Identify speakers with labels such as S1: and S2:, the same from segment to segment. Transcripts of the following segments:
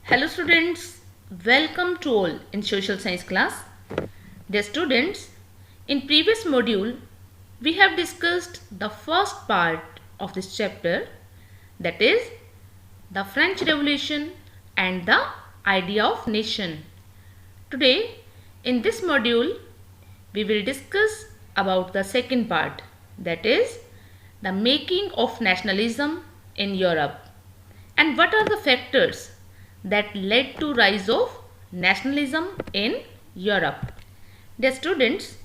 S1: Hello students, welcome to all in social science class. Dear students, in previous module we have discussed the first part of this chapter, that is the French Revolution and the idea of nation. Today in this module we will discuss about the second part, that is the making of nationalism in Europe and what are the factors that led to rise of nationalism in Europe. Dear students,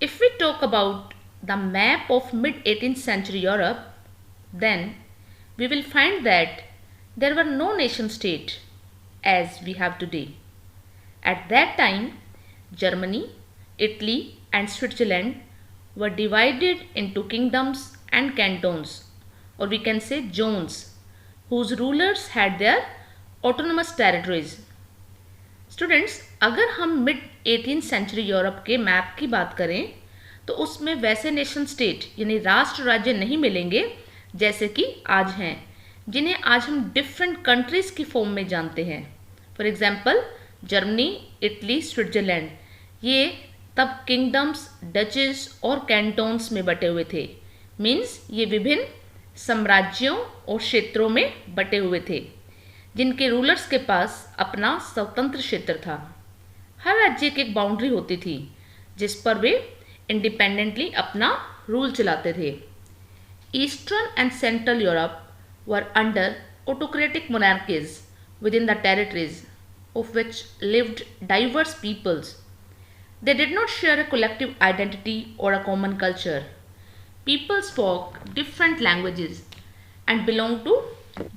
S1: if we talk about the map of mid 18th century Europe, then we will find that there were no nation state as we have today. At that time, Germany, Italy and Switzerland were divided into kingdoms and cantons, or we can say zones, whose rulers had their autonomous territories. Students, अगर हम mid 18th century Europe के map की बात करें तो उसमें वैसे nation state यानी राष्ट्र राज्य नहीं मिलेंगे जैसे कि आज हैं, जिन्हें आज हम डिफरेंट कंट्रीज की फॉर्म में जानते हैं. For example Germany, Italy, Switzerland, ये तब किंगडम्स, डचेस और कैंटोन्स में बटे हुए थे. मीन्स ये विभिन्न साम्राज्यों और क्षेत्रों में बटे हुए थे जिनके रूलर्स के पास अपना स्वतंत्र क्षेत्र था. हर राज्य की एक बाउंड्री होती थी जिस पर वे इंडिपेंडेंटली अपना रूल चलाते थे. Eastern and central Europe were under autocratic monarchies within the territories of which lived diverse peoples. They did not share a collective identity or a common culture. People spoke different languages and belonged to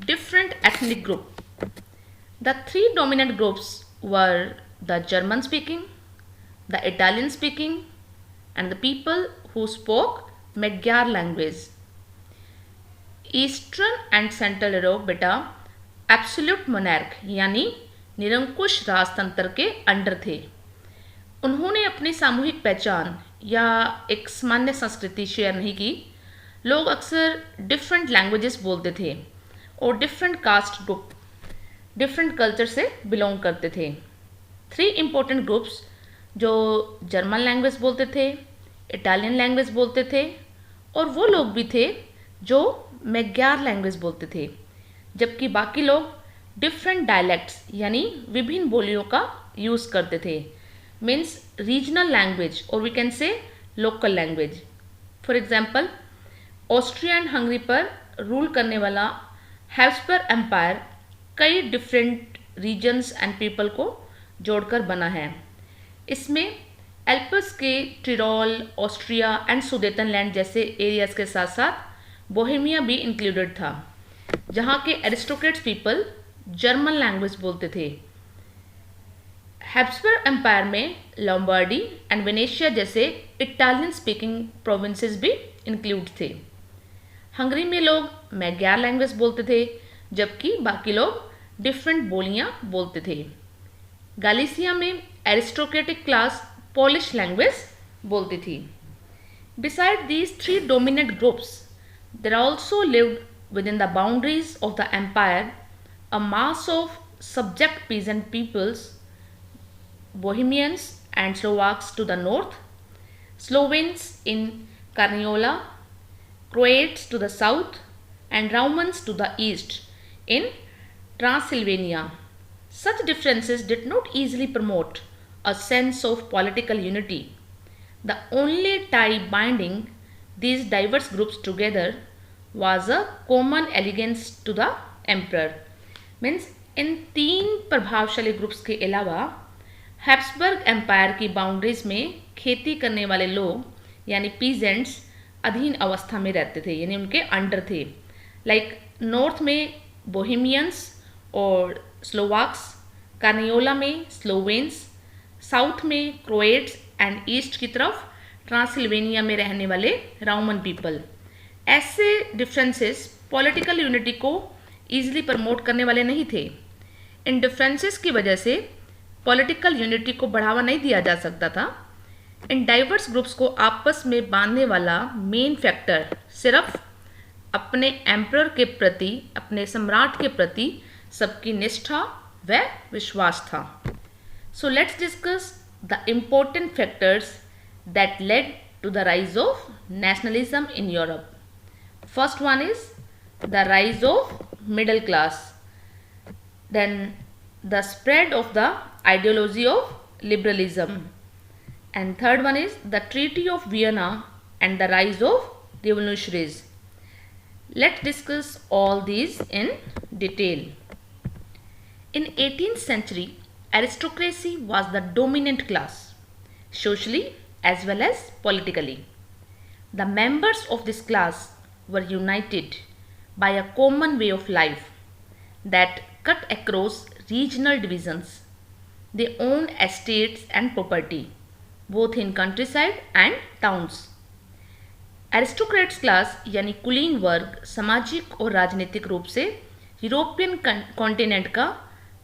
S1: different ethnic groups. The three dominant groups were the German speaking, the Italian speaking and the people who spoke Magyar language. Eastern and central Europe बेटा absolute monarch यानी निरंकुश राजतंत्र के under थे. उन्होंने अपनी सामूहिक पहचान या एक सामान्य संस्कृति शेयर नहीं की. लोग अक्सर डिफरेंट लैंग्वेजेस बोलते थे और different caste group, different culture से बिलोंग करते थे. थ्री इम्पोर्टेंट ग्रुप्स जो जर्मन लैंग्वेज बोलते थे, इटालियन लैंग्वेज बोलते थे और वो लोग भी थे जो मैग्यार लैंग्वेज बोलते थे, जबकि बाकी लोग डिफरेंट डायलेक्ट्स यानी विभिन्न बोलियों का यूज़ करते थे. मीन्स रीजनल लैंग्वेज और we can say local language. For example Austria and Hungary पर रूल करने वाला हैब्सबर्ग एम्पायर कई डिफरेंट रीजन्स एंड पीपल को जोड़कर बना है. इसमें एल्प्स के टिरोल, ऑस्ट्रिया एंड सुदेतनलैंड जैसे एरियाज के साथ साथ बोहेमिया भी इंक्लूडेड था, जहाँ के एरिस्टोक्रेट्स पीपल जर्मन लैंग्वेज बोलते थे. हैब्सबर्ग एम्पायर में लॉम्बार्डी एंड वेनेशिया जैसे इटालियन स्पीकिंग प्रोविंसेस भी इंक्लूड थे. हंगरी में लोग मैग्यार लैंग्वेज बोलते थे जबकि बाकी लोग डिफरेंट बोलियां बोलते थे. गैलिसिया में एरिस्टोक्रेटिक क्लास पोलिश लैंग्वेज बोलती थी. Beside these three dominant groups there also lived within the boundaries of the empire a mass of subject peasant peoples, Bohemians and Slovaks to the north, Slovenes in Carniola, Croats to the south and Romans to the east in Transylvania. Such differences did not easily promote a sense of political unity. The only tie binding these diverse groups together was a common allegiance to the emperor. Means in तीन प्रभावशाली groups के अलावा Habsburg empire की boundaries में खेती करने वाले लोग यानी पीजेंट्स अधीन अवस्था में रहते थे, यानी उनके अंडर थे. लाइक नॉर्थ में बोहेमियंस और स्लोवाक्स, कार्नियोला में स्लोवेन्स, साउथ में क्रोएट्स एंड ईस्ट की तरफ ट्रांसिल्वेनिया में रहने वाले रोमन पीपल. ऐसे डिफरेंसेस पॉलिटिकल यूनिटी को ईजिली प्रमोट करने वाले नहीं थे. इन डिफरेंसेस की वजह से पॉलिटिकल यूनिटी को बढ़ावा नहीं दिया जा सकता था. इन डाइवर्स ग्रुप्स को आपस में बांधने वाला मेन फैक्टर सिर्फ अपने एम्परर के प्रति, अपने सम्राट के प्रति सबकी निष्ठा वह विश्वास था. So let's discuss the important factors that led to the rise of nationalism in Europe. First one is the rise of middle class. Then the spread of the ideology of liberalism. And third one is the Treaty of Vienna and the rise of revolutionaries. Let's discuss all these in detail. In 18th century, aristocracy was the dominant class, socially as well as politically. The members of this class were united by a common way of life that cut across regional divisions. They owned estates and property, both in countryside and towns. Aristocrats class यानी कुलीन वर्ग सामाजिक और राजनीतिक रूप से European continent का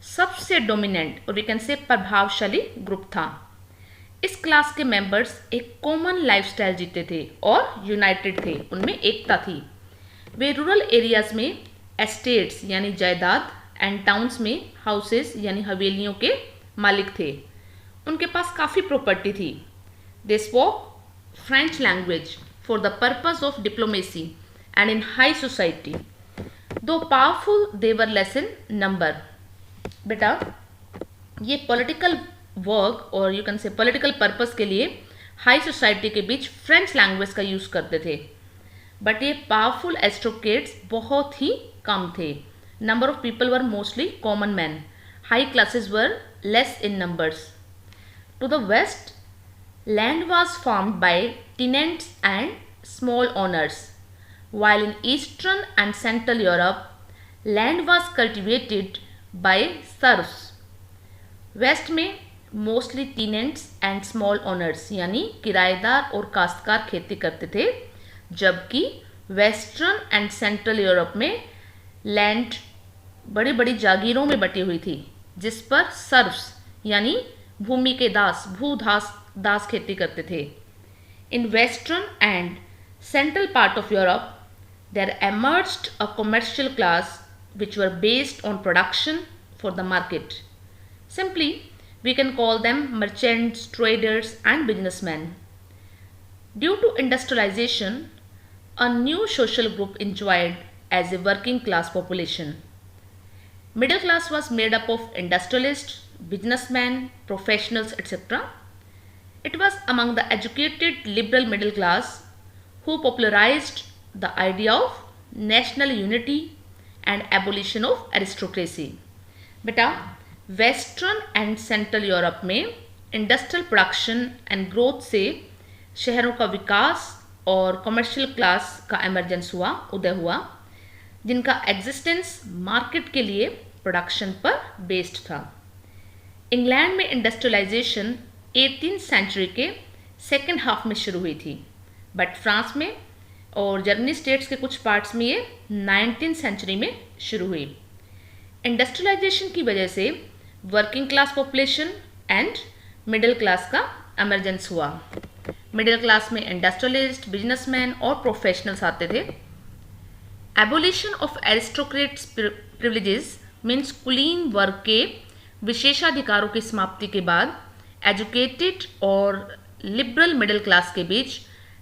S1: सबसे डोमिनेंट और वी कैन से प्रभावशाली ग्रुप था. इस क्लास के मेंबर्स एक कॉमन लाइफस्टाइल जीते थे और यूनाइटेड थे, उनमें एकता थी. वे रूरल एरियाज में एस्टेट्स यानी जायदाद एंड टाउन्स में हाउसेस यानी हवेलियों के मालिक थे. उनके पास काफ़ी प्रॉपर्टी थी. They spoke French language for the purpose of diplomacy and in high society. Though powerful, they were less in number. बेटा ये पॉलिटिकल वर्क और you can say political purpose के लिए हाई सोसाइटी के बीच फ्रेंच लैंग्वेज का use करते थे. But ये पावरफुल एस्ट्रोक्रेट्स बहुत ही कम थे. Number of people were mostly common man. High classes were less in numbers. To the west, land was farmed by tenants and small owners, while in Eastern and Central Europe, land was cultivated by serfs. West में mostly tenants and small owners यानी किराएदार और काश्तकार खेती करते थे, जबकि western and central Europe में लैंड बड़ी बड़ी जागीरों में बटी हुई थी, जिस पर सर्फ्स यानी भूमि के दास खेती करते थे. In western and central part of Europe there emerged a commercial class which were based on production for the market. Simply we can call them merchants, traders and businessman. Due to industrialisation, a new social group enjoyed as a working class population. Middle class was made up of industrialists, businessmen, professionals, etc. It was among the educated liberal middle class who popularized the idea of national unity and abolition of aristocracy. बेटा western and central Europe में industrial production and growth से शहरों का विकास और commercial class का emergence हुआ, उदय हुआ, जिनका एग्जिस्टेंस मार्केट के लिए प्रोडक्शन पर बेस्ड था. इंग्लैंड में इंडस्ट्रियलाइजेशन 18th सेंचुरी के सेकेंड हाफ में शुरू हुई थी, बट फ्रांस में और जर्मनी स्टेट्स के कुछ पार्ट्स में ये 19th सेंचुरी में शुरू हुई. इंडस्ट्रियलाइजेशन की वजह से working class population and middle class का एमरजेंस हुआ. मिडिल क्लास में इंडस्ट्रियलिस्ट, बिजनेसमैन और प्रोफेशनल्स आते थे. Abolition of aristocrats privileges means कुलीन वर्ग के विशेषाधिकारों की समाप्ति के बाद एजुकेटेड और लिबरल मिडिल क्लास के बीच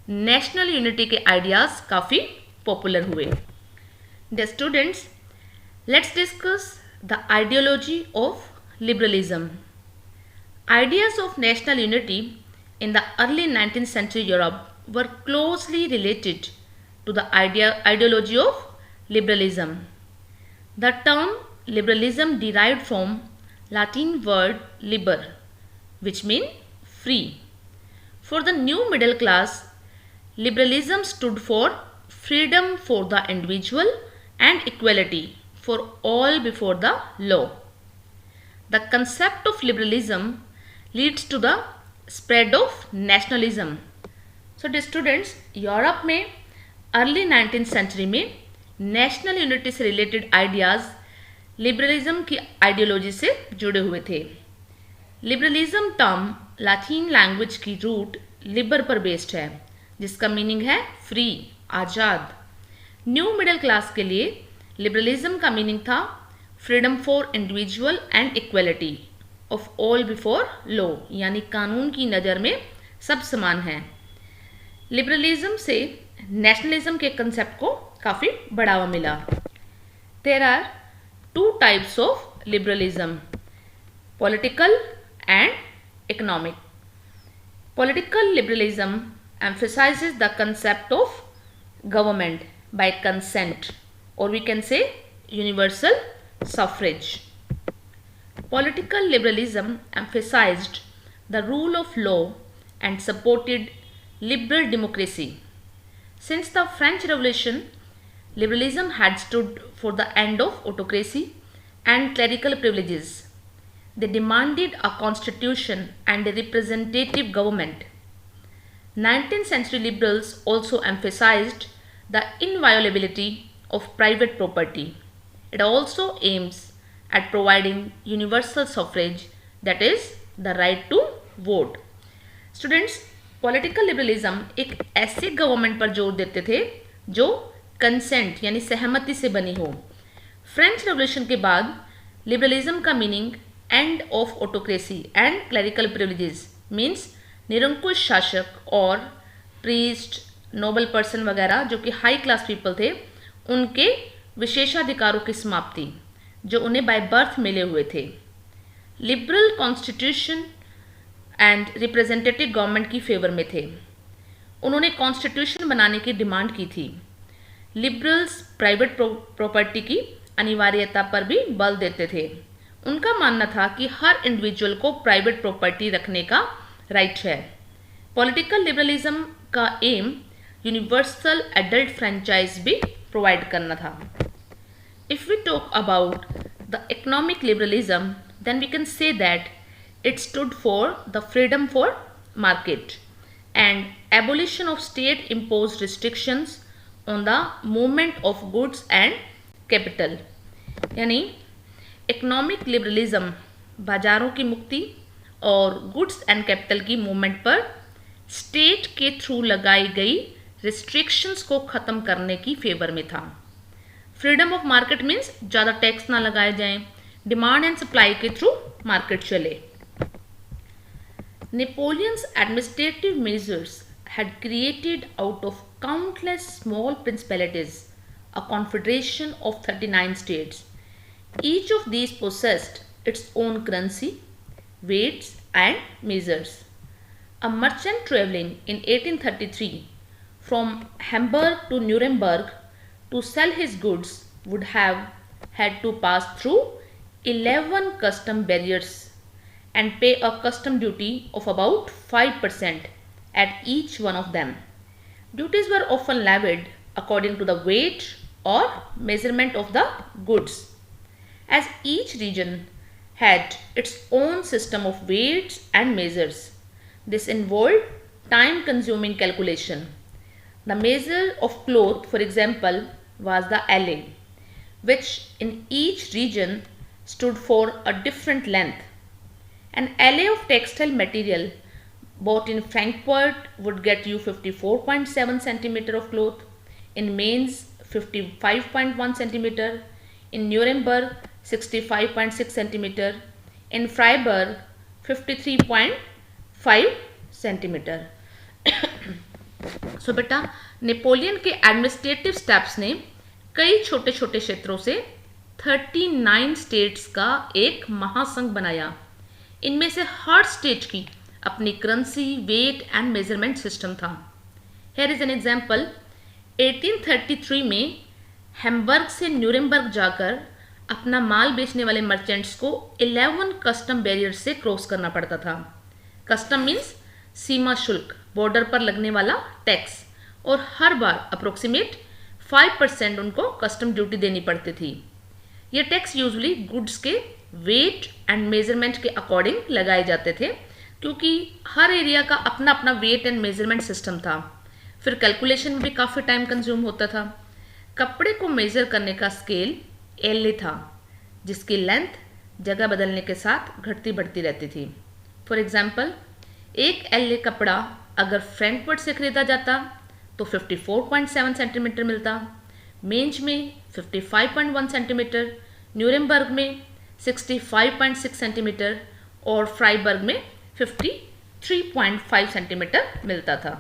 S1: नेशनल यूनिटी के आइडियाज़ काफ़ी पॉपुलर हुए. The students, let's discuss the ideology of liberalism. Ideas of national unity in the early 19th century Europe were closely related to the ideology of liberalism. The term liberalism derived from Latin word liber, which means free. For the new middle class, liberalism stood for freedom for the individual and equality for all before the law. The concept of liberalism leads to the spread of nationalism. So the students, Europe में early 19th century में national unity से related ideas liberalism की ideology से जुड़े हुए थे. Liberalism term Latin language की root Libre पर बेस्ड है, जिसका मीनिंग है फ्री, आज़ाद. न्यू मिडिल क्लास के लिए लिबरलिज्म का मीनिंग था freedom for individual and equality of all before law, यानी कानून की नज़र में सब समान हैं। लिबरलिज्म से नेशनलिज्म के कंसेप्ट को काफ़ी बढ़ावा मिला। There are two types of liberalism, political and economic. Political liberalism emphasizes the concept of government by consent, or we can say universal suffrage. Political liberalism emphasized the rule of law and supported liberal democracy. Since the French Revolution, liberalism had stood for the end of autocracy and clerical privileges. They demanded a constitution and a representative government. 19th century liberals also emphasized the inviolability of private property. It also aims at providing universal suffrage, that is, the right to vote. Students, political liberalism एक ऐसे government पर जोर देते थे जो consent यानी सहमति से बनी हो। फ्रेंच रेवोल्यूशन के बाद लिबरलिज्म का meaning end of autocracy and clerical privileges means निरंकुश शासक और प्रीस्ट, नोबल पर्सन वगैरह जो कि हाई क्लास पीपल थे, उनके विशेषाधिकारों की समाप्ति जो उन्हें बाय बर्थ मिले हुए थे। Liberal constitution and representative government की फेवर में थे। उन्होंने कॉन्स्टिट्यूशन बनाने की डिमांड की थी। लिबरल्स प्राइवेट प्रॉपर्टी की अनिवार्यता पर भी बल देते थे। उनका मानना था कि हर इंडिविजुअल को प्राइवेट प्रॉपर्टी रखने का राइट है। पॉलिटिकल लिबरलिज्म का एम यूनिवर्सल एडल्ट फ्रेंचाइज भी प्रोवाइड करना था। If we talk about the economic liberalism, then we can say that it stood for the freedom for market and abolition of state imposed restrictions on the movement of goods and capital. यानी economic liberalism बाजारों की मुक्ति और goods and capital की movement पर state के through लगाई गई रिस्ट्रिक्शंस को ख़त्म करने की फेवर में था। फ्रीडम ऑफ मार्केट मीन्स ज़्यादा टैक्स ना लगाए जाएं, डिमांड एंड सप्लाई के थ्रू मार्केट चले। Napoleon's administrative measures had created out of countless small principalities a confederation of 39 states. Each of these possessed its own currency, weights and measures. A merchant traveling in 1833 from Hamburg to Nuremberg to sell his goods would have had to pass through 11 custom barriers and pay a custom duty of about 5% at each one of them. Duties were often levied according to the weight or measurement of the goods. As each region had its own system of weights and measures, this involved time-consuming calculation. The measure of cloth, for example, was the ellé, which in each region stood for a different length. An ellé of textile material bought in Frankfurt would get you 54.7 centimeter of cloth, in Mainz 55.1 centimeter, in Nuremberg 65.6 centimeter, in Freiburg 53.5 centimeter. सो बेटा, Napoleon के administrative steps ने कई छोटे छोटे क्षेत्रों से 39 states का एक महासंघ बनाया। इनमें से हर स्टेट की अपनी currency, weight and measurement system था। Here is an example. 1833 में हैम्बर्ग से न्यूरेमबर्ग जाकर अपना माल बेचने वाले मर्चेंट्स को 11 कस्टम बैरियर से क्रॉस करना पड़ता था। कस्टम मीन्स सीमा शुल्क, बॉर्डर पर लगने वाला टैक्स, और हर बार अप्रोक्सीमेट 5% उनको कस्टम ड्यूटी देनी पड़ती थी। ये टैक्स यूजुअली गुड्स के वेट एंड मेजरमेंट के अकॉर्डिंग लगाए जाते थे, क्योंकि हर एरिया का अपना अपना वेट एंड मेजरमेंट सिस्टम था। फिर कैलकुलेशन में भी काफ़ी टाइम कंज्यूम होता था। कपड़े को मेज़र करने का स्केल एलए था, जिसकी लेंथ जगह बदलने के साथ घटती बढ़ती रहती थी। फॉर एग्जांपल, एक एलए कपड़ा अगर फ्रैंकफर्ट से खरीदा जाता तो 54.7 सेंटीमीटर मिलता, मेंज में 55.1 सेंटीमीटर, न्यूरेमबर्ग में 65.6 सेंटीमीटर और फ्राइबर्ग में 53.5 सेंटीमीटर मिलता था.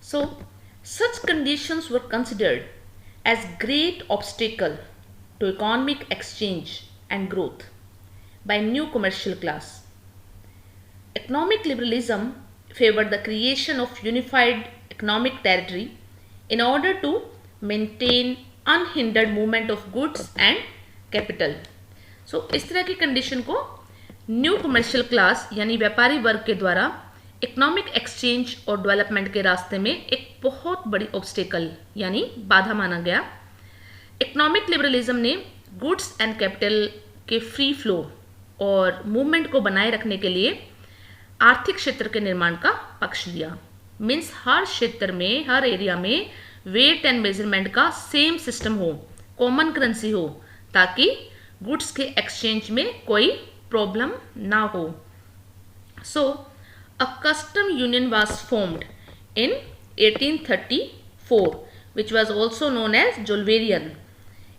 S1: So, such conditions were considered as great obstacle to economic exchange and growth by new commercial class. Economic liberalism favored the creation of unified economic territory in order to maintain unhindered movement of goods and capital. So, इस तरह की condition को new commercial class यानी व्यापारी वर्ग के द्वारा economic exchange और डेवलपमेंट के रास्ते में एक बहुत बड़ी ऑब्स्टेकल यानी बाधा माना गया. इकोनॉमिक लिबरलिज्म ने गुड्स एंड कैपिटल के फ्री फ्लो और मूवमेंट को बनाए रखने के लिए आर्थिक क्षेत्र के निर्माण का पक्ष लिया. मीन्स हर क्षेत्र में, हर एरिया में वेट एंड मेजरमेंट का सेम सिस्टम हो, कॉमन करेंसी हो, ताकि गुड्स के एक्सचेंज में कोई प्रॉब्लम ना हो. सो a custom union was formed in 1834, which was also known as Joulverian.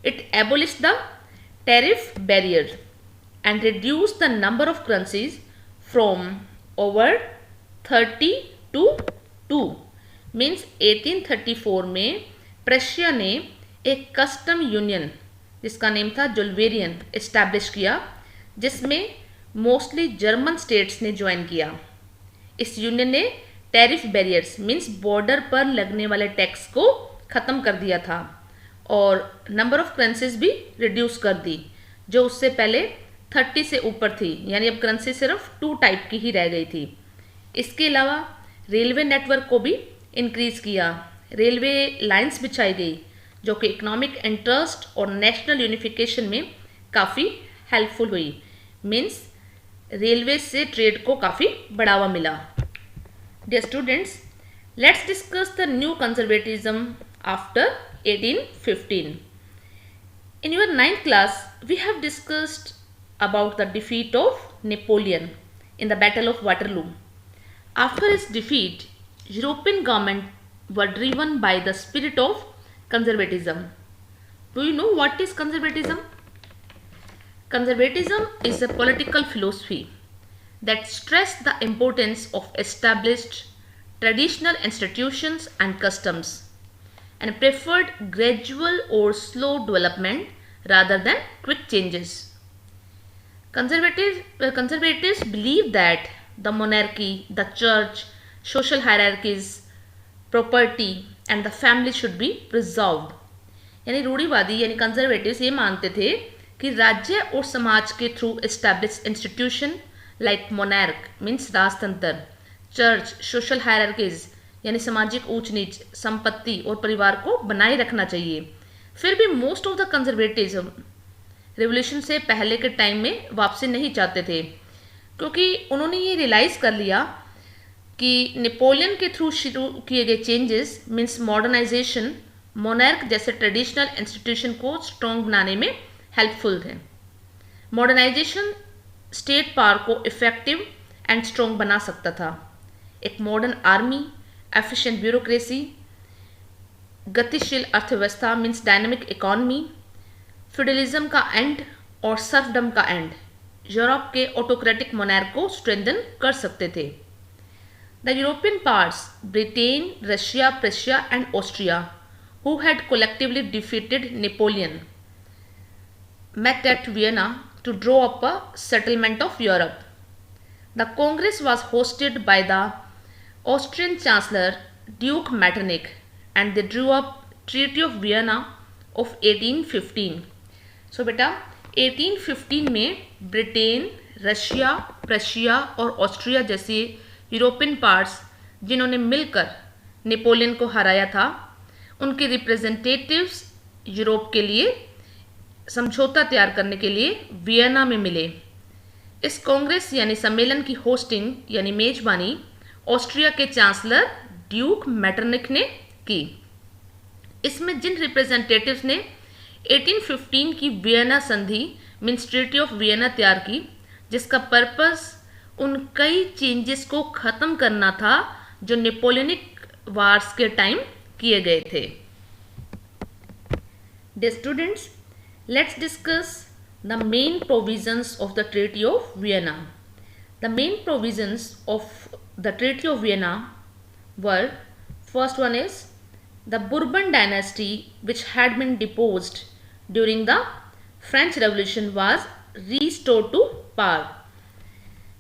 S1: It abolished the tariff barrier and reduced the number of currencies from over 30 to 2. Means 1834 में प्रशिया ने एक कस्टम यूनियन जिसका name था जोल्वेरियन establish किया, जिसमें mostly German states ने join किया. इस यूनियन ने टैरिफ बैरियर्स मीन्स बॉर्डर पर लगने वाले टैक्स को ख़त्म कर दिया था और नंबर ऑफ करेंसीज भी रिड्यूस कर दी, जो उससे पहले 30 से ऊपर थी. यानी अब करेंसी सिर्फ 2 टाइप की ही रह गई थी. इसके अलावा रेलवे नेटवर्क को भी इंक्रीज़ किया. रेलवे लाइंस बिछाई गई जो कि इकोनॉमिक इंटरेस्ट और नेशनल यूनिफिकेशन में काफ़ी हेल्पफुल हुई. मीन्स रेलवे से ट्रेड को काफ़ी बढ़ावा मिला. Dear students, let's discuss the new conservatism after 1815. In your 9th class, we have discussed about the defeat of Napoleon in the Battle of Waterloo. After his defeat, European governments were driven by the spirit of conservatism. Do you know what is conservatism? Conservatism is a political philosophy that stresses the importance of established traditional institutions and customs and preferred gradual or slow development rather than quick changes. Conservatives believe that the monarchy, the church, social hierarchies, property and the family should be preserved. यानी रूढ़िवादी यानी conservatives ये मानते थे कि राज्य और समाज के through establish institution like monarch means राजतंत्र, चर्च, सोशल हायरार्कीज यानी सामाजिक ऊंच नीच, संपत्ति और परिवार को बनाए रखना चाहिए. फिर भी most of the conservatism revolution से पहले के टाइम में वापसी नहीं चाहते थे, क्योंकि उन्होंने ये रियलाइज़ कर लिया कि नेपोलियन के थ्रू शुरू किए गए चेंजेस मीन्स मॉडर्नाइजेशन मोनार्क जैसे ट्रेडिशनल इंस्टीट्यूशन को स्ट्रॉन्ग बनाने में हेल्पफुल थे. मॉडर्नाइजेशन स्टेट पावर को इफेक्टिव एंड स्ट्रॉन्ग बना सकता था. एक मॉडर्न आर्मी, एफिशिएंट ब्यूरोक्रेसी, गतिशील अर्थव्यवस्था मीन्स डायनामिक इकोनॉमी, फ्यूडलिज्म का एंड और सर्फडम का एंड यूरोप के ऑटोक्रेटिक मोनार्क को स्ट्रेंथन कर सकते थे. The European powers Britain, Russia, Prussia and Austria who had collectively defeated Napoleon met at Vienna to draw up a settlement of Europe. The Congress was hosted by the Austrian Chancellor Duke Metternich and they drew up Treaty of Vienna of 1815. So बेटा 1815 में Britain, Russia, Prussia और Austria जैसी European powers जिन्होंने मिलकर Napoleon को हराया था, उनके रिप्रेजेंटेटिव्स यूरोप के लिए समझौता तैयार करने के लिए वियना में मिले. इस कांग्रेस यानी सम्मेलन की होस्टिंग यानी मेजबानी ऑस्ट्रिया के चांसलर ड्यूक मेटरनिक ने की. इसमें जिन रिप्रेजेंटेटिव्स ने 1815 की वियना संधि मीन्स ट्रीटी ऑफ वियना तैयार की, जिसका पर्पस उन कई चेंजेस को ख़त्म करना था जो नेपोलियनिक वार्स के टाइम किए गए थे. Dear students, let's discuss The main provisions of the Treaty of Vienna. The main provisions of the Treaty of Vienna were, first one is the Bourbon dynasty, which had been deposed during the French Revolution, was restored to power.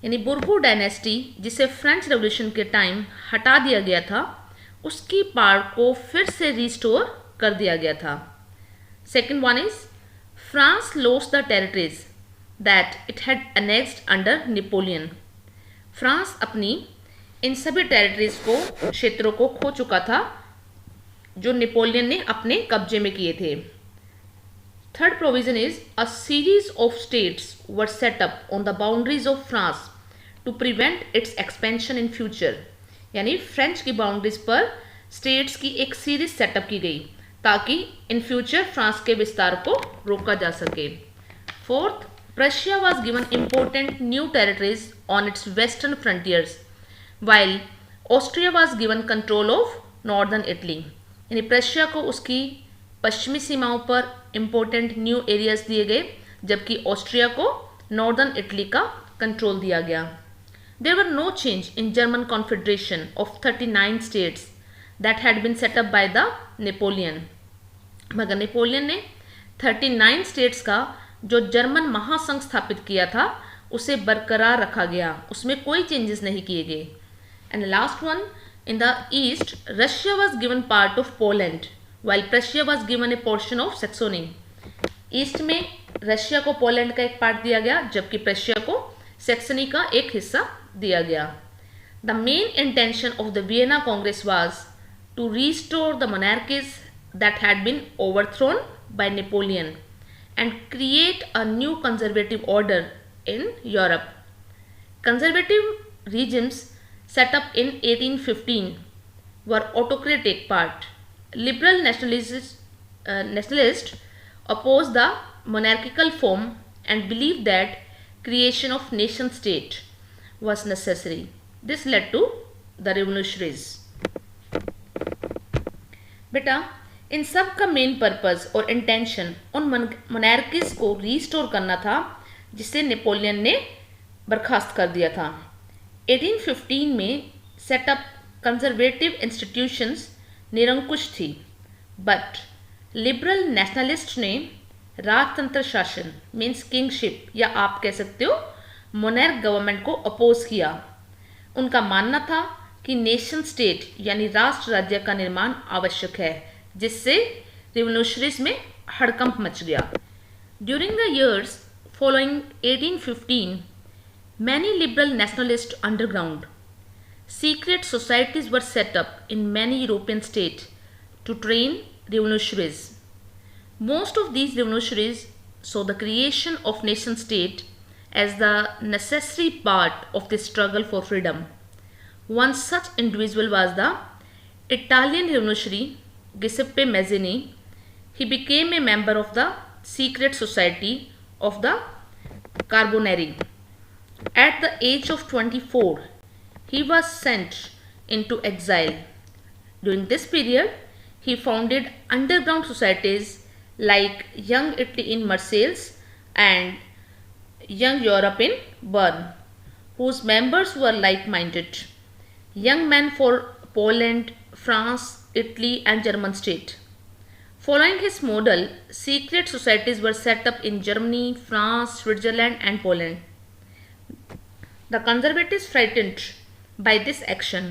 S1: यानी बुर्बो dynasty जिसे French revolution के time हटा दिया गया था, उसकी power को फिर से रिस्टोर कर दिया गया था. Second one is France lost the territories that it had annexed under Napoleon. France अपनी इन सभी टेरिटरीज को, क्षेत्रों को खो चुका था जो नेपोलियन ने अपने कब्जे में किए थे. Third provision is a series of states were set up on the boundaries of France to prevent its expansion in future. यानी फ्रेंच की बाउंड्रीज पर स्टेट्स की एक सीरीज सेटअप की गई ताकि इन फ्यूचर फ्रांस के विस्तार को रोका जा सके. Fourth, Prussia was given important new territories on it's western frontiers while Austria was given control of northern Italy. यानी प्रशिया को उसकी पश्चिमी सीमाओं पर इम्पोर्टेंट न्यू एरियाज दिए गए, जबकि ऑस्ट्रिया को नॉर्दर्न इटली का कंट्रोल दिया गया. There were no change in German confederation of 39 states that had been set up by the Napoleon. मगर नेपोलियन ने 39 स्टेट्स का जो जर्मन महासंघ स्थापित किया था उसे बरकरार रखा गया, उसमें कोई चेंजेस नहीं किए गए. And last one, in the east Russia was given part of Poland while Prussia was given a portion of Saxony. East में रशिया को पोलैंड का एक पार्ट दिया गया, जबकि प्रशिया को सैक्सनी का एक हिस्सा दिया गया. The main intention of the Vienna congress was to restore the monarchies that had been overthrown by Napoleon and create a new conservative order in Europe. Conservative regimes set up in 1815 were autocratic part. Liberal nationalists opposed the monarchical form and believed that creation of nation state was necessary. This led to the revolutionaries. बेटा, इन सब का main purpose और intention उन monarchies को restore करना था जिसे Napoleon ने बर्खास्त कर दिया था. 1815 में सेटअप कंजर्वेटिव इंस्टीट्यूशंस निरंकुश थी, बट लिबरल नेशनलिस्ट ने राजतंत्र शासन मीन्स किंगशिप या आप कह सकते हो मोनार्क गवर्नमेंट को अपोज किया. उनका मानना था कि नेशन स्टेट यानी राष्ट्र राज्य का निर्माण आवश्यक है, जिससे रिवोल्यूशनरीज में हड़कंप मच गया. During the years following 1815 many liberal nationalist underground secret societies were set up in many European states to train revolutionaries. Most of these revolutionaries saw the creation of nation state as the necessary part of the struggle for freedom. One such individual was the Italian revolutionary Giuseppe Mazzini. He became a member of the secret society of the Carbonari. At the age of 24, he was sent into exile. During this period, he founded underground societies like Young Italy in Marseille and Young Europe in Bern, whose members were like-minded. Young men for Poland, France, Italy and German state. Following his model, secret societies were set up in Germany, France, Switzerland and Poland. The conservatives frightened by this action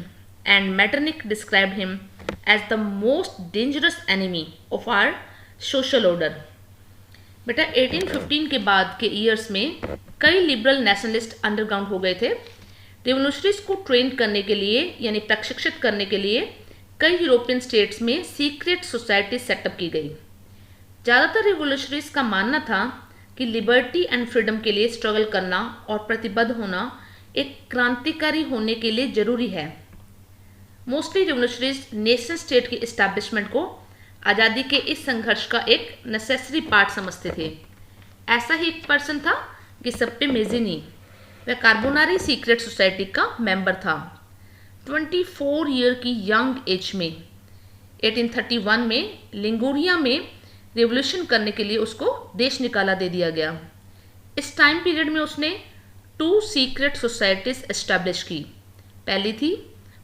S1: and Metternich described him as the most dangerous enemy of our social order. बेटा 1815 के बाद के years में कई liberal nationalist underground हो गए थे. Revolutionaries को ट्रेन करने के लिए यानी प्रशिक्षित करने के लिए कई यूरोपियन स्टेट्स में सीक्रेट सोसाइटी सेटअप की गई. ज़्यादातर रिवोल्यूशनरीज का मानना था कि लिबर्टी एंड फ्रीडम के लिए स्ट्रगल करना और प्रतिबद्ध होना एक क्रांतिकारी होने के लिए जरूरी है. मोस्टली रिवोल्यूशनरीज नेशन स्टेट की इस्टेब्लिशमेंट को आज़ादी के इस संघर्ष का एक नेसेसरी पार्ट समझते थे. ऐसा ही एक पर्सन था गिसेप्पे मेज़िनी. वह कार्बोनारी सीक्रेट सोसाइटी का मेंबर था. 24 ईयर की यंग एज में 1831 में लिंगुरिया में रिवोल्यूशन करने के लिए उसको देश निकाला दे दिया गया. इस टाइम पीरियड में उसने 2 सीक्रेट सोसाइटीज एस्टैब्लिश की। पहली थी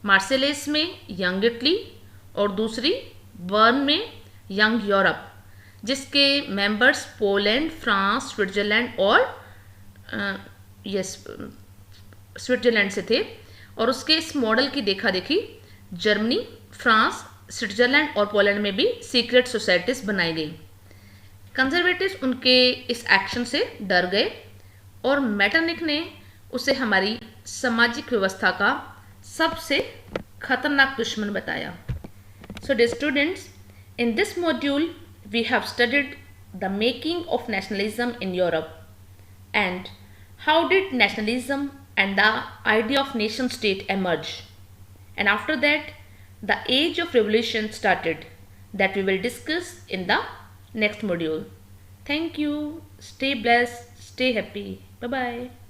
S1: मार्सेलेस में यंग इटली और दूसरी बर्न में यंग यूरोप, जिसके मेंबर्स पोलैंड, फ्रांस, स्विट्जरलैंड और स्विट्जरलैंड से थे। और उसके इस मॉडल की देखा देखी जर्मनी, फ्रांस, स्विट्जरलैंड और पोलैंड में भी सीक्रेट सोसाइटीज बनाई गई। कंजर्वेटिव्स उनके इस एक्शन से डर गए और मेटरनिक ने उसे हमारी सामाजिक व्यवस्था का सबसे खतरनाक दुश्मन बताया। So dear students, in this module we have studied the making of nationalism in Europe and how did nationalism and the idea of nation state emerge, and after that the age of revolution started, that we will discuss in the next module. Thank you. Stay blessed, stay happy. Bye bye.